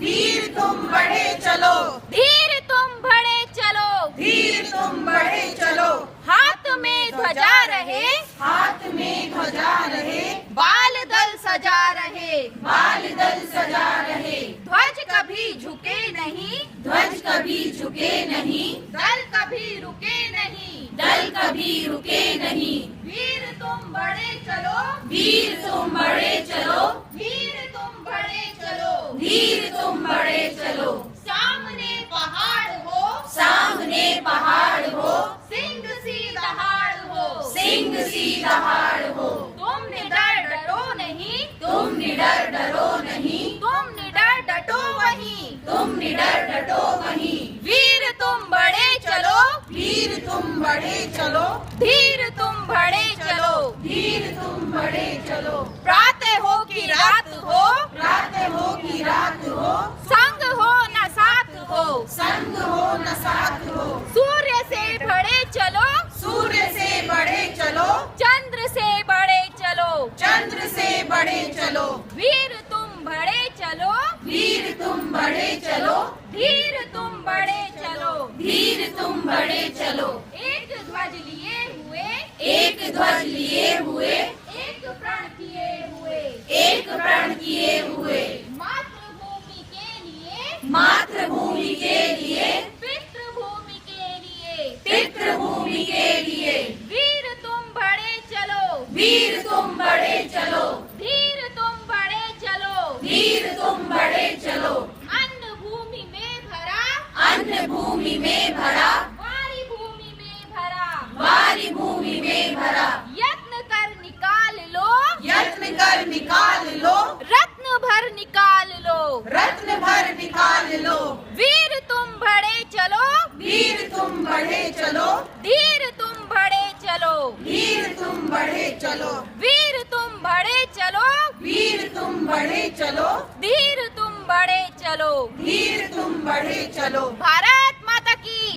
धीर तुम बढ़े चलो, धीर तुम बढ़े चलो, धीर तुम बढ़े चलो। हाथ में ध्वजा रहे, हाथ में ध्वजा रहे, बाल दल सजा रहे, बाल दल सजा रहे। ध्वज कभी झुके नहीं, ध्वज कभी झुके नहीं, दल कभी रुके नहीं, दल कभी रुके नहीं। वीर तुम बढ़े चलो, वीर तुम बढ़े चलो, वीर तुम बढ़े चलो, धीर तुम बढ़े चलो। सामने पहाड़ हो, सामने पहाड़ हो, सिंह सी दहाड़ हो, सिंह सी दहाड़ हो। तुम निडर डरो नहीं, तुम निडर डरो नहीं, तुम निडर डटो वहीं, तुम निडर डटो वहीं। वीर तुम बढ़े चलो, वीर तुम बढ़े चलो, धीर तुम बढ़े चलो। धीर तुम बढ़े चलो। प्रातः हो कि रात हो, रात हो कि रात हो, संग हो न साथ हो, संग हो न साथ हो। सूर्य से बढ़े चलो, सूर्य से बढ़े चलो, चंद्र से बढ़े चलो, चंद्र से बढ़े चलो। वीर तुम बढ़े चलो, वीर तुम बढ़े चलो, धीर तुम बढ़े चलो। धीर तुम बढ़े चलो। एक ध्वज लिए हुए, एक ध्वज लिए हुए, एक प्रण किए हुए, एक प्रण किए हुए। मातृभूमि के लिए, मातृभूमि के लिए, पितृभूमि के लिए, पितृभूमि के लिए। वीर तुम बढ़े चलो, वीर तुम बढ़े चलो, धीर तुम बढ़े चलो। धीर तुम बढ़े चलो। अन्न भूमि में भरा, अन्न भूमि में भरा, वारी भूमि में भरा, वारी भूमि में भरा। यत्न कर निकाल लो, यत्न कर निकाल लो, रत्न भर निकाल लो। रत्न भर निकाल लो। वीर तुम बढ़े चलो, वीर तुम बढ़े चलो, धीर तुम बढ़े चलो। धीर तुम बढ़े चलो, वीर तुम बढ़े चलो, वीर तुम बढ़े चलो, धीर तुम बढ़े चलो। धीर तुम बढ़े चलो। भारत